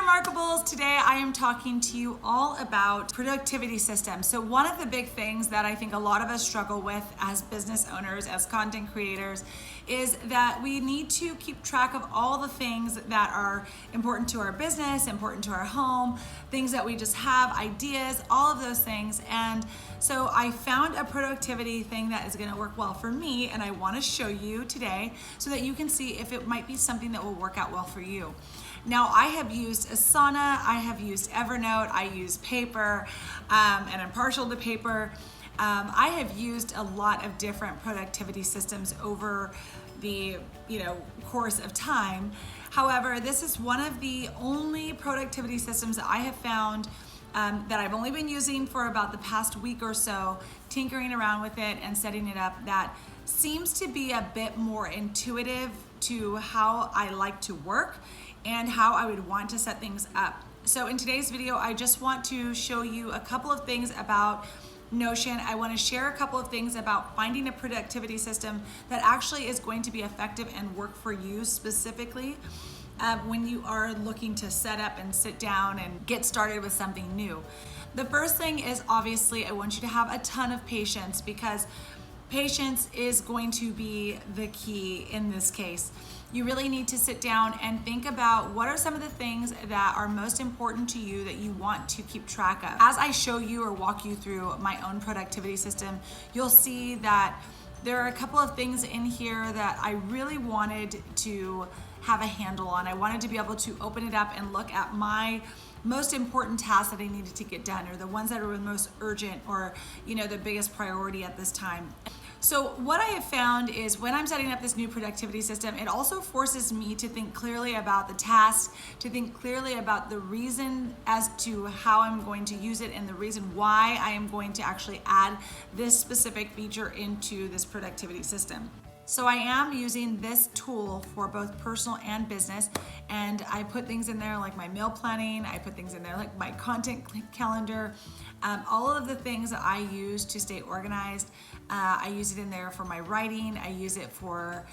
Remarkables. Today I am talking to you all about productivity systems. So one of the big things that I think a lot of us struggle with as business owners, as content creators, is that we need to keep track of all the things that are important to our business, important to our home, things that we just have, ideas, all of those things. And so I found a productivity thing that is going to work well for me, and I want to show you today so that you can see if it might be something that will work out well for you. Now, I have used Asana, I have used Evernote, I use paper, and I'm partial to paper. I have used a lot of different productivity systems over the course of time. However, this is one of the only productivity systems that I have found that I've only been using for about the past week or so, tinkering around with it and setting it up, that seems to be a bit more intuitive to how I like to work and how I would want to set things up. So in today's video, I just want to show you a couple of things about Notion. I want to share a couple of things about finding a productivity system that actually is going to be effective and work for you specifically when you are looking to set up and sit down and get started with something new. The first thing is, obviously, I want you to have a ton of patience, because patience is going to be the key in this case. You really need to sit down and think about what are some of the things that are most important to you that you want to keep track of. As I show you or walk you through my own productivity system, you'll see that there are a couple of things in here that I really wanted to have a handle on. I wanted to be able to open it up and look at my most important tasks that I needed to get done, or the ones that are the most urgent, or the biggest priority at this time. So what I have found is, when I'm setting up this new productivity system, it also forces me to think clearly about the task, to think clearly about the reason as to how I'm going to use it, and the reason why I am going to actually add this specific feature into this productivity system. So I am using this tool for both personal and business, and I put things in there like my meal planning, I put things in there like my content calendar, all of the things that I use to stay organized. I use it in there for my writing, I use it for,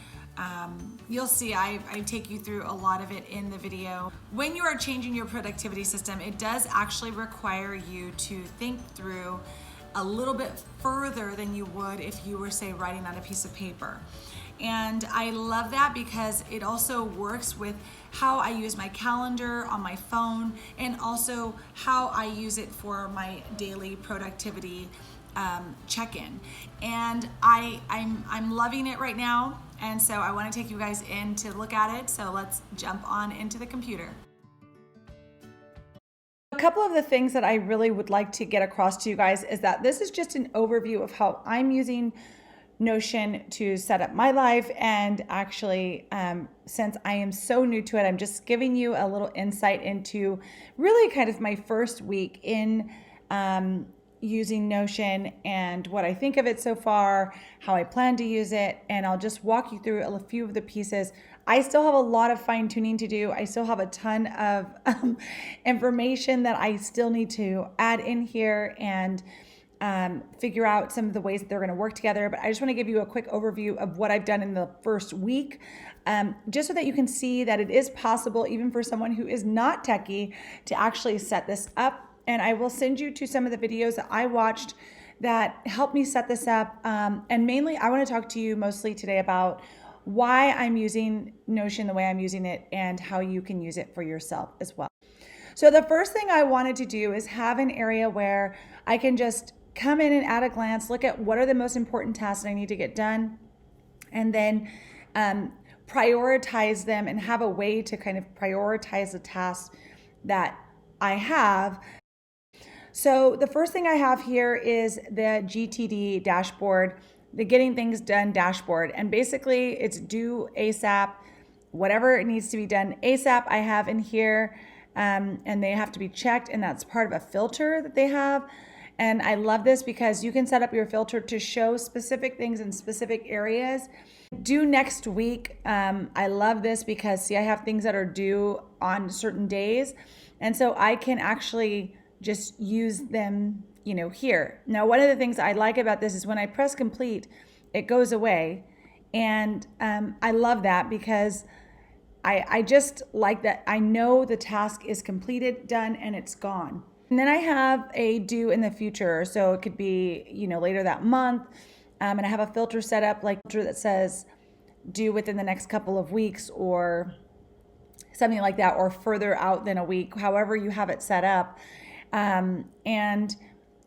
you'll see I take you through a lot of it in the video. When you are changing your productivity system, it does actually require you to think through a little bit further than you would if you were, say, writing on a piece of paper. And I love that because it also works with how I use my calendar on my phone, and also how I use it for my daily productivity check-in. And I'm loving it right now, and so I want to take you guys in to look at it. So let's jump on into the computer. A couple of the things that I really would like to get across to you guys is that this is just an overview of how I'm using Notion to set up my life. And actually, since I am so new to it, I'm just giving you a little insight into really kind of my first week in using Notion, and what I think of it so far, how I plan to use it, and I'll just walk you through a few of the pieces. I still have a lot of fine tuning to do. I still have a ton of information that I still need to add in here and figure out some of the ways that they're going to work together. But I just want to give you a quick overview of what I've done in the first week, just so that you can see that it is possible, even for someone who is not techie, to actually set this up. And I will send you to some of the videos that I watched that helped me set this up. And mainly, I want to talk to you mostly today about why I'm using Notion the way I'm using it, and how you can use it for yourself as well. So the first thing I wanted to do is have an area where I can just come in and at a glance look at what are the most important tasks that I need to get done, and then prioritize them, and have a way to kind of prioritize the tasks that I have. So the first thing I have here is the GTD dashboard, the Getting Things Done dashboard. And basically it's due ASAP, whatever it needs to be done ASAP I have in here, and they have to be checked, and that's part of a filter that they have. And I love this because you can set up your filter to show specific things in specific areas. Due next week, I love this because, see, I have things that are due on certain days, and so I can actually just use them, here. Now, one of the things I like about this is when I press complete, it goes away. And I love that because I just like that. I know the task is completed, done, and it's gone. And then I have a due in the future. So it could be, later that month. And I have a filter set up like that says due within the next couple of weeks or something like that, or further out than a week, however you have it set up. And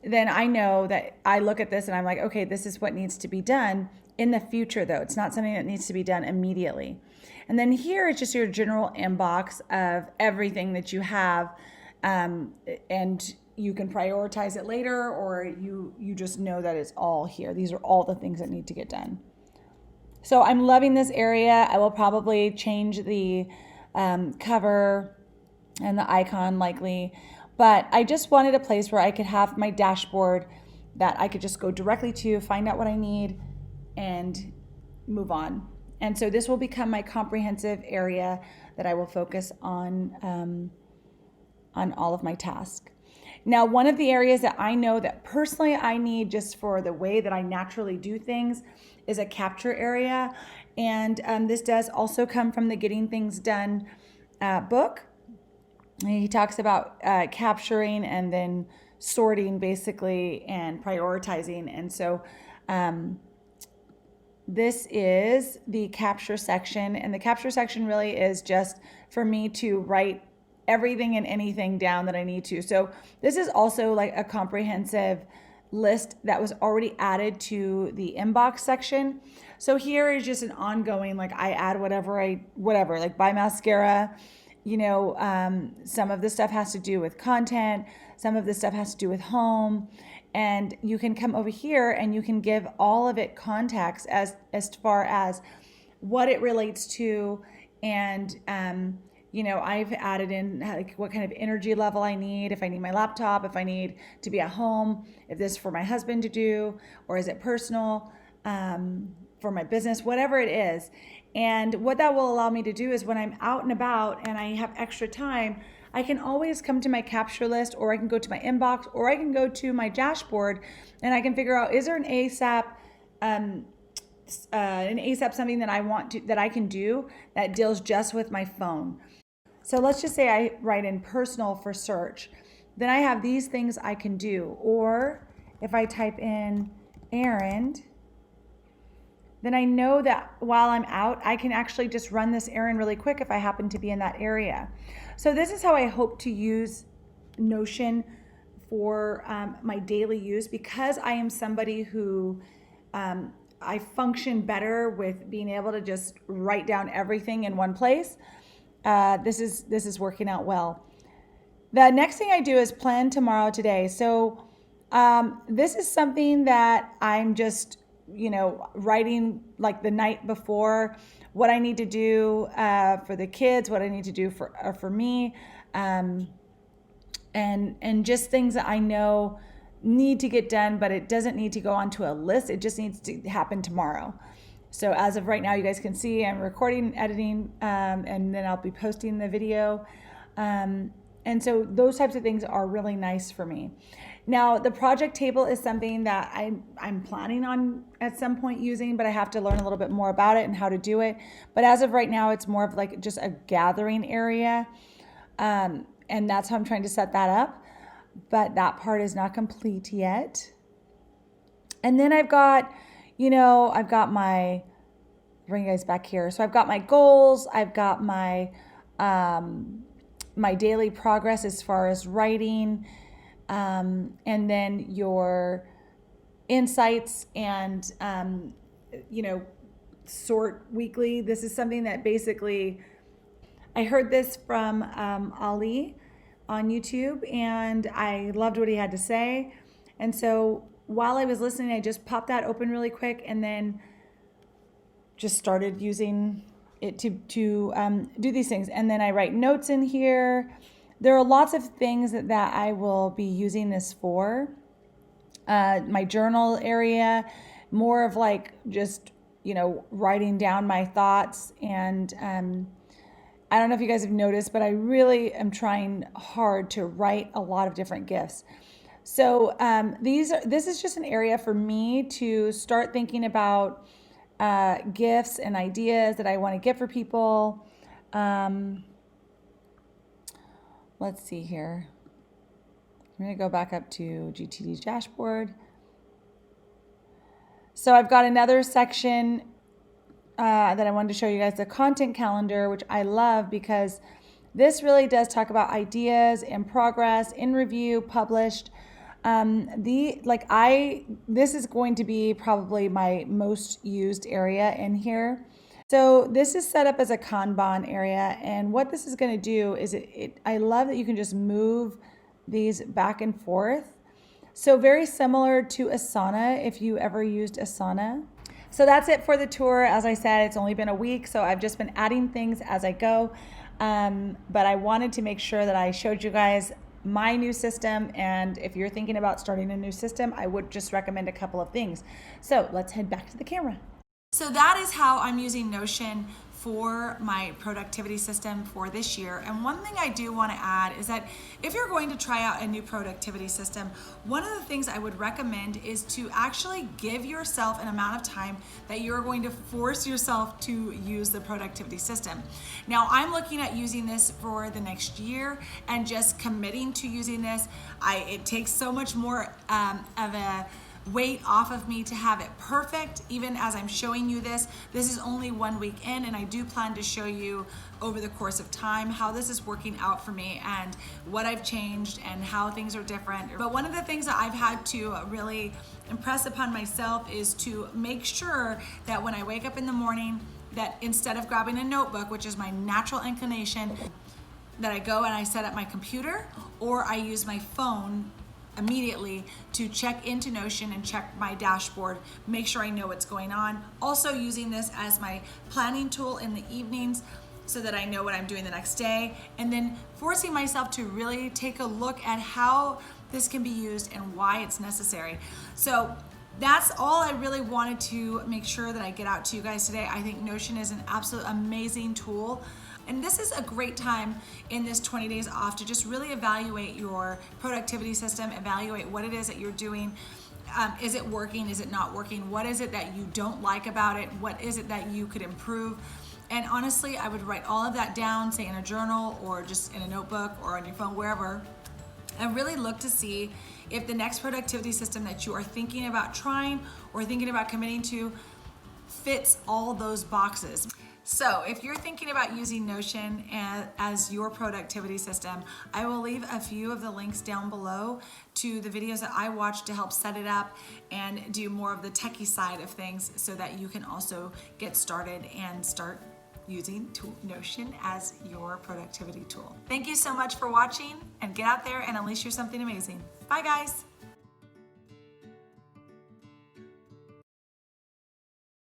then I know that I look at this and I'm like, okay, this is what needs to be done in the future though. It's not something that needs to be done immediately. And then here is just your general inbox of everything that you have. And you can prioritize it later, or you just know that it's all here. These are all the things that need to get done. So I'm loving this area. I will probably change the cover and the icon likely, but I just wanted a place where I could have my dashboard that I could just go directly to, find out what I need, and move on. And so this will become my comprehensive area that I will focus on all of my tasks. Now, one of the areas that I know that personally I need just for the way that I naturally do things is a capture area. And this does also come from the Getting Things Done book. And he talks about capturing and then sorting basically and prioritizing. And so this is the capture section. And the capture section really is just for me to write everything and anything down that I need to. So this is also like a comprehensive list that was already added to the inbox section. So here is just an ongoing, like I add whatever, like buy mascara, some of the stuff has to do with content, some of the stuff has to do with home, and you can come over here and you can give all of it context as far as what it relates to. And, I've added in like what kind of energy level I need, if I need my laptop, if I need to be at home, if this is for my husband to do, or is it personal, for my business, whatever it is. And what that will allow me to do is when I'm out and about and I have extra time, I can always come to my capture list, or I can go to my inbox, or I can go to my dashboard and I can figure out, is there an ASAP, something that I can do that deals just with my phone. So let's just say I write in personal for search. Then I have these things I can do. Or if I type in errand, then I know that while I'm out, I can actually just run this errand really quick if I happen to be in that area. So this is how I hope to use Notion for my daily use, because I am somebody who I function better with being able to just write down everything in one place. This is working out well. The next thing I do is plan tomorrow today. So this is something that I'm just writing like the night before, what I need to do for the kids, what I need to do for me, and just things that I know need to get done, but it doesn't need to go onto a list. It just needs to happen tomorrow. So as of right now, you guys can see I'm recording, editing, and then I'll be posting the video. And so those types of things are really nice for me. Now, the project table is something that I'm planning on at some point using, but I have to learn a little bit more about it and how to do it. But as of right now, it's more of like just a gathering area. And that's how I'm trying to set that up. But that part is not complete yet. And then I've got my, bring you guys back here. So I've got my goals. I've got my my daily progress as far as writing, and then your insights and, sort weekly. This is something that basically, I heard this from Ali on YouTube, and I loved what he had to say. And so while I was listening, I just popped that open really quick and then just started using it to do these things. And then I write notes in here. There are lots of things that I will be using this for. My journal area, more of like just, writing down my thoughts. And I don't know if you guys have noticed, but I really am trying hard to write a lot of different gifts. So this is just an area for me to start thinking about gifts and ideas that I want to get for people. Let's see here. I'm going to go back up to GTD dashboard. So I've got another section that I wanted to show you guys, the content calendar, which I love because this really does talk about ideas in progress, in review, published. This is going to be probably my most used area in here. So this is set up as a Kanban area, and what this is going to do is I love that you can just move these back and forth. So very similar to Asana, if you ever used Asana. So that's it for the tour. As I said, it's only been a week, so I've just been adding things as I go. But I wanted to make sure that I showed you guys my new system, and if you're thinking about starting a new system, I would just recommend a couple of things. So let's head back to the camera. So that is how I'm using Notion for my productivity system for this year. And one thing I do want to add is that if you're going to try out a new productivity system, one of the things I would recommend is to actually give yourself an amount of time that you're going to force yourself to use the productivity system. Now, I'm looking at using this for the next year and just committing to using this. It takes so much more of a weight off of me to have it perfect. Even as I'm showing you this is only 1 week in, and I do plan to show you over the course of time how this is working out for me and what I've changed and how things are different. But one of the things that I've had to really impress upon myself is to make sure that when I wake up in the morning, that instead of grabbing a notebook, which is my natural inclination, that I go and I set up my computer, or I use my phone immediately to check into Notion and check my dashboard, make sure I know what's going on. Also using this as my planning tool in the evenings so that I know what I'm doing the next day, and then forcing myself to really take a look at how this can be used and why it's necessary. So that's all I really wanted to make sure that I get out to you guys today. I think Notion is an absolute amazing tool. And this is a great time in this 20 days off to just really evaluate your productivity system, evaluate what it is that you're doing. Is it working? Is it not working? What is it that you don't like about it? What is it that you could improve? And honestly, I would write all of that down, say in a journal or just in a notebook or on your phone, wherever, and really look to see if the next productivity system that you are thinking about trying or thinking about committing to fits all those boxes. So if you're thinking about using Notion as your productivity system, I will leave a few of the links down below to the videos that I watched to help set it up and do more of the techie side of things so that you can also get started and start using Notion as your productivity tool. Thank you so much for watching, and get out there and unleash your something amazing. Bye guys.